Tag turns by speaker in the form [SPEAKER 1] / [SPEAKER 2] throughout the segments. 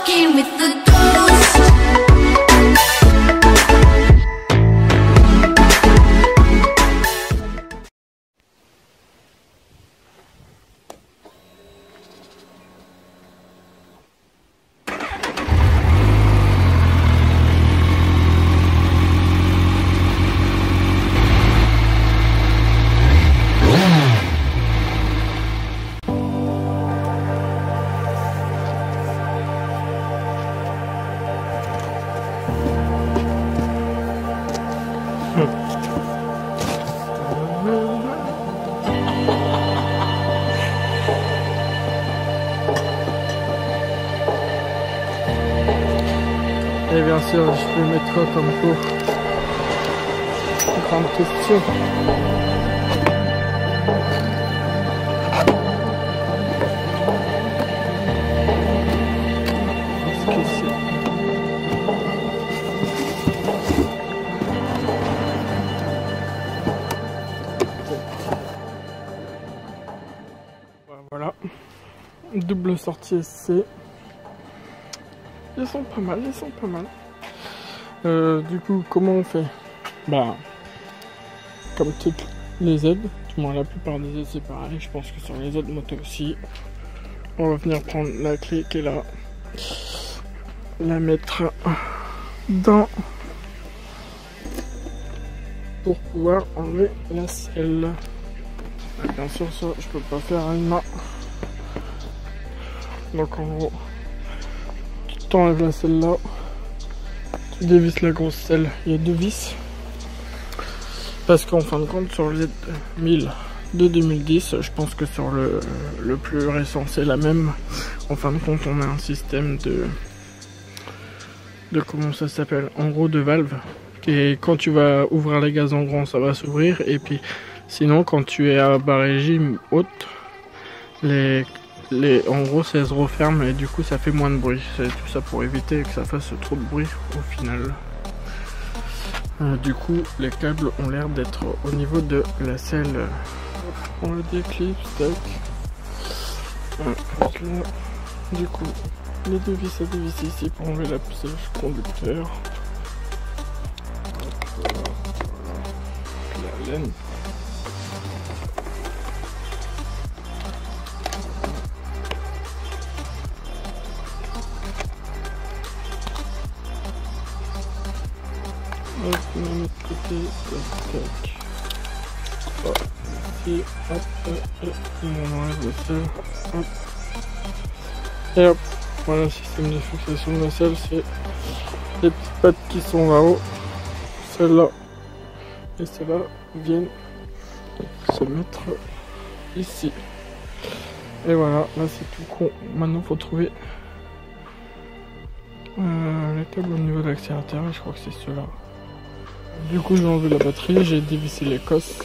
[SPEAKER 1] walking with the ghost.
[SPEAKER 2] Et bien sûr, je peux mettre quoi comme pot? Grande question. Qu'est-ce que c'est? Voilà. Double sortie SC. Ils sont pas mal, ils sont pas mal. Du coup, comment on fait? Bah, comme toutes les aides, du moins la plupart des aides c'est pareil. Je pense que sur les autres motos aussi. On va venir prendre la clé qui est là, la mettre dans pour pouvoir enlever la selle. Bien sûr, ça je peux pas faire à une main. Donc en gros, t'enlèves la selle là, tu dévisses la grosse selle, il y a deux vis, parce qu'en fin de compte sur les 1000 de 2010, je pense que sur le plus récent c'est la même. En fin de compte on a un système de comment ça s'appelle, en gros de valve, et quand tu vas ouvrir les gaz en grand ça va s'ouvrir, et puis sinon quand tu es à bas régime haute, en gros ça se referme et du coup ça fait moins de bruit. C'est tout ça pour éviter que ça fasse trop de bruit au final. Du coup les câbles ont l'air d'être au niveau de la selle. On le déclipse, tac. Donc là, du coup les deux vis à dévisser ici pour enlever la puce conducteur. La laine. Hop, on met de côté, tac, hop, ici, hop, on enlève la selle, hop, et hop, voilà le système de fixation de la selle, c'est les petites pattes qui sont là-haut, celle-là et celle-là viennent se mettre ici, et voilà, là c'est tout con. Maintenant faut trouver les câbles au niveau de l'accélérateur, je crois que c'est ceux-là. Du coup j'ai enlevé la batterie, j'ai dévissé les cosses,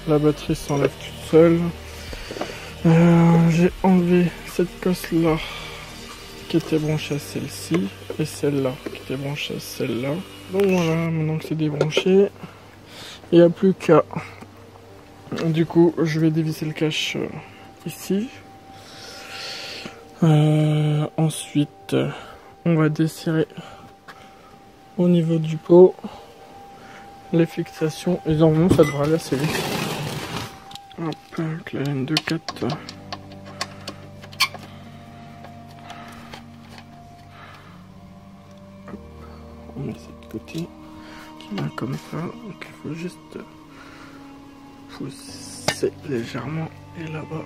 [SPEAKER 2] la batterie s'enlève toute seule. J'ai enlevé cette cosse là qui était branchée à celle-ci et celle-là qui était branchée à celle-là. Donc voilà, maintenant que c'est débranché, il n'y a plus qu'à... Du coup je vais dévisser le cache ici. Ensuite on va desserrer au niveau du pot les fixations, et normalement ça devrait aller assez vite. Hop, avec la laine de 4. Hop, on met ça de côté, qui va comme ça, donc il faut juste pousser légèrement, et là-bas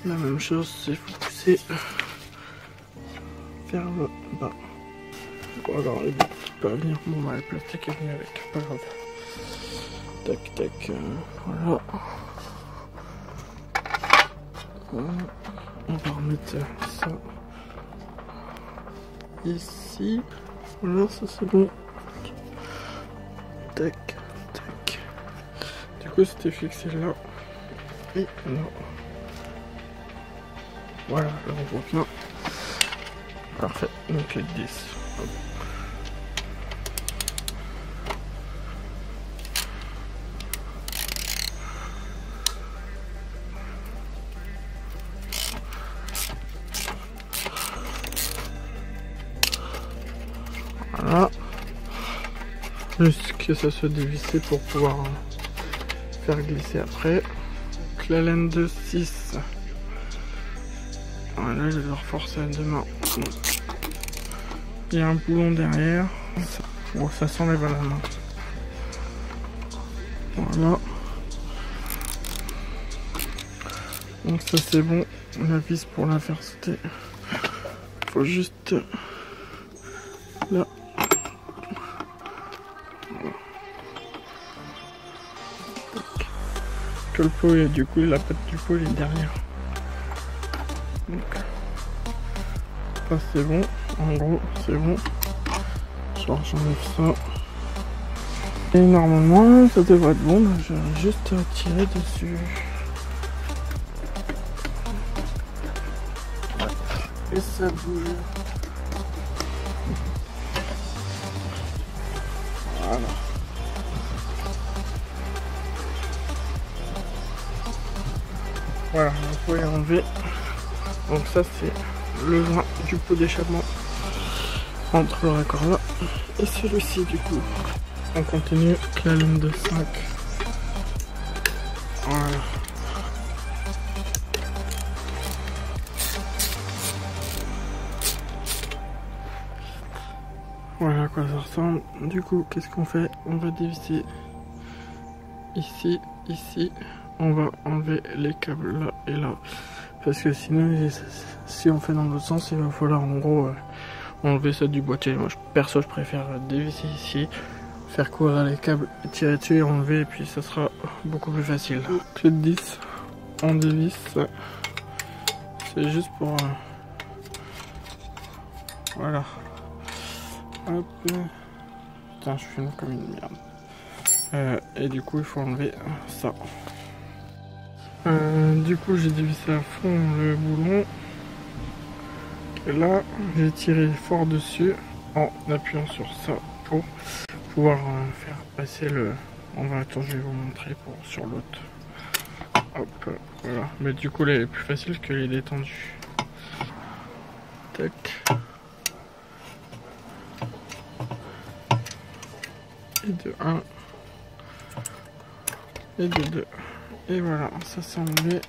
[SPEAKER 2] la même chose, il faut pousser vers le bas. Voilà, il peut pas venir. Bon, bah, le plastique est venu avec, pas grave. Tac, tac, voilà. On va remettre ça ici. Voilà, ça c'est bon. Tac, tac. Du coup, c'était fixé là et là. Voilà, là on voit bien. Parfait, donc les 10. Hop. Voilà. Juste que ça soit dévissé pour pouvoir faire glisser après. Donc, la laine de 6. Voilà, je vais le reforcer à 2 mains. Il y a un boulon derrière. Bon, ça s'enlève à la main. Voilà. Donc ça c'est bon. La vis pour la faire sauter. Faut juste là. Voilà. Que le pot et du coup la patte du pot est derrière. Donc ça c'est bon. En gros c'est bon. Genre j'enlève ça. Et normalement ça devrait être bon. Je vais juste tirer dessus. Et ça bouge. Voilà. Voilà, vous pouvez enlever. Donc ça c'est le joint du pot d'échappement entre le raccord là et celui-ci du coup. On continue avec la ligne de 5. Voilà. Voilà à quoi ça ressemble. Du coup, qu'est-ce qu'on fait? On va dévisser ici, ici. On va enlever les câbles là et là. Parce que sinon, si on fait dans l'autre sens, il va falloir en gros enlever ça du boîtier. Moi, perso, je préfère dévisser ici, faire courir les câbles, tirer dessus et enlever. Et puis, ça sera beaucoup plus facile. Clé de 10, on dévisse. C'est juste pour... voilà. Hop. Putain, je filme comme une merde. Et du coup, il faut enlever ça. Du coup, j'ai dévissé à fond le boulon. Et là, j'ai tiré fort dessus en appuyant sur ça pour pouvoir faire passer le... On va attendre, je vais vous montrer pour sur l'autre. Hop, voilà. Mais du coup, là, il est plus facile que les détendus. Tac. Et de 1 et de 2 et voilà, ça c'est enlevé.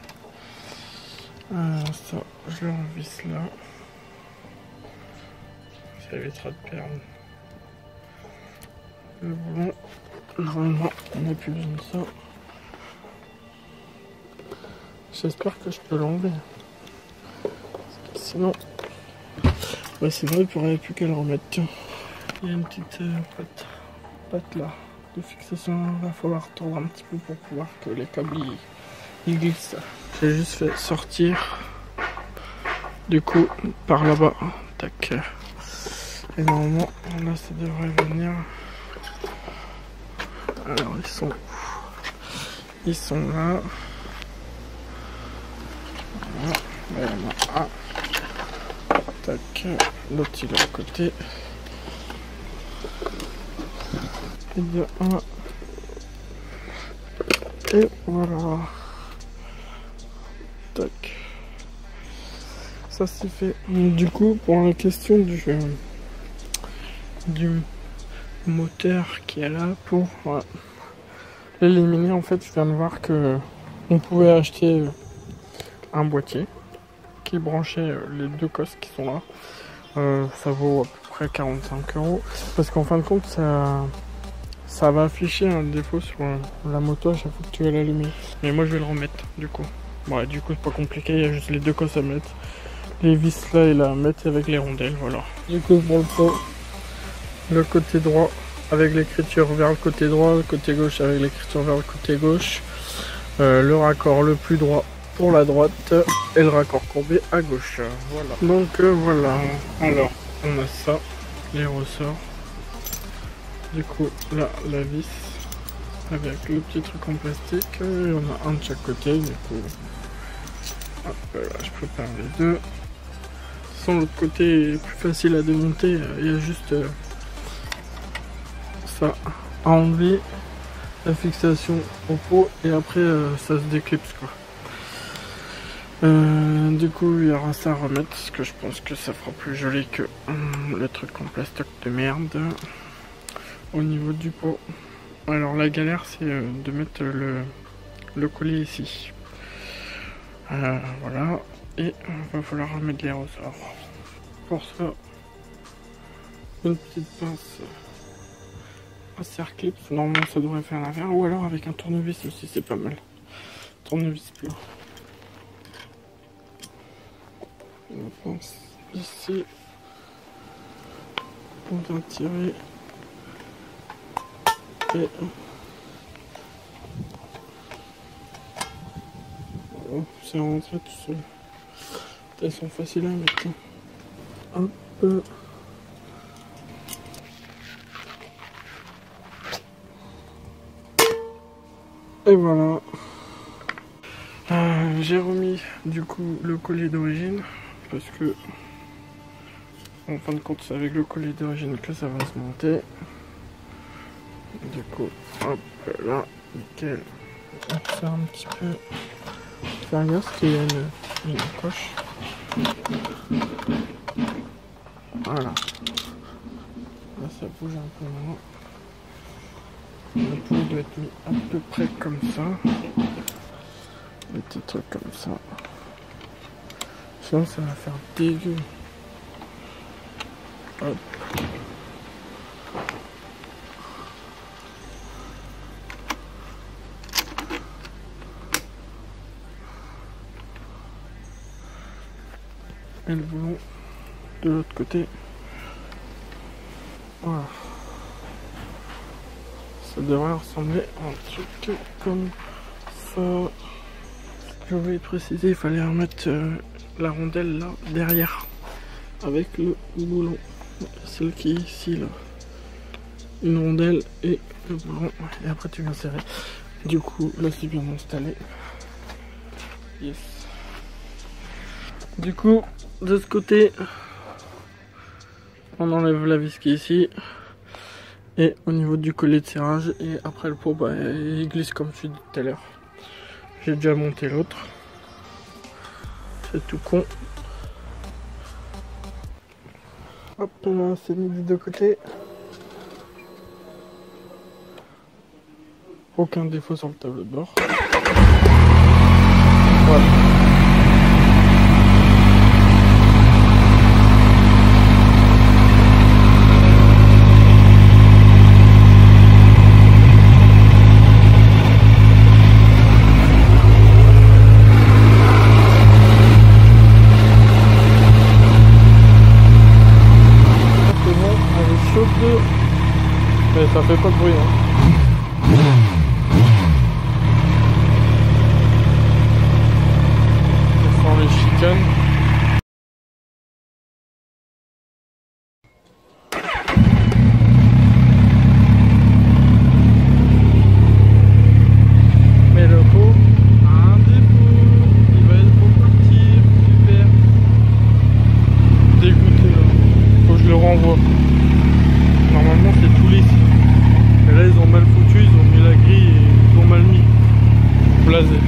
[SPEAKER 2] Ça je le revisse là, ça évitera de perdre le boulon. Normalement on n'a plus besoin de ça. J'espère que je peux l'enlever, sinon ouais, c'est vrai, il ne pourrait plus qu'à le remettre. Tiens, il y a une petite patte là de fixation, il va falloir tordre un petit peu pour pouvoir que les câbles ils glissent. J'ai juste fait sortir du coup par là-bas, tac, et normalement là ça devrait venir. Alors ils sont là. Voilà. Là, il y en a un, tac, l'autre il est à côté. Et de 1 et voilà, tac, ça c'est fait. Du coup, pour la question du moteur qui est là, pour l'éliminer, en fait je viens de voir que on pouvait acheter un boîtier qui branchait les deux cosses qui sont là. Ça vaut à peu près 45 €, parce qu'en fin de compte ça va afficher un défaut sur la moto à chaque fois que tu vas l'allumer. Mais moi je vais le remettre du coup. Ouais, du coup c'est pas compliqué, il y a juste les deux cosses à mettre. Les vis là et là à mettre avec les rondelles, voilà. Du coup pour le pot, le côté droit avec l'écriture vers le côté droit, le côté gauche avec l'écriture vers le côté gauche. Le raccord le plus droit pour la droite et le raccord courbé à gauche. Voilà. Donc voilà. Alors on a ça, les ressorts. Du coup, là, la vis avec le petit truc en plastique. Il y en a un de chaque côté. Du coup, hop, là, je prépare les deux. Sans l'autre côté est plus facile à démonter. Il y a juste ça à enlever, la fixation au pot, et après ça se déclipse quoi. Du coup il y aura ça à remettre parce que je pense que ça fera plus joli que le truc en plastoc de merde au niveau du pot. Alors la galère c'est de mettre le collier ici. Voilà, et va falloir remettre les ressorts. Pour ça, une petite pince à serre clip, normalement ça devrait faire l'affaire, ou alors avec un tournevis aussi, c'est pas mal. Tournevis plat. On pense ici, on va tirer et oh, c'est rentré tout seul. Elles sont faciles à mettre. Hop. Et voilà. J'ai remis du coup le collier d'origine parce que en fin de compte c'est avec le collier d'origine que ça va se monter. Du coup, hop là, nickel. On va faire un petit peu faire gaffe parce qu'il y a une coche. Voilà. Là ça bouge un peu moins. Le pouls doit être mis à peu près comme ça. Des petits trucs comme ça. Sinon ça va faire dégueu. Hop. Et le boulon de l'autre côté. Voilà. Ça devrait ressembler à un truc comme ça. Je voulais préciser, il fallait remettre la rondelle là derrière avec le boulon. Celle qui est ici là. Une rondelle et le boulon. Et après tu viens serrer. Du coup là c'est bien installé. Yes. Du coup de ce côté on enlève la vis qui est ici. Et au niveau du collet de serrage, et après le pot, bah, il glisse comme je suis dit tout à l'heure. J'ai déjà monté l'autre. C'est tout con. Hop là, c'est mis des deux côtés. Aucun défaut sur le tableau de bord. Voilà. Mais ça fait pas de bruit, hein. Ça sent les chicanes. Mais le pot a un défaut. Il va être pour partir. Super. Dégoûté là. Faut que je le renvoie. Normalement c'est tout lisse. Mais là ils ont mal foutu, ils ont mis la grille et ils ont mal mis. Blasé.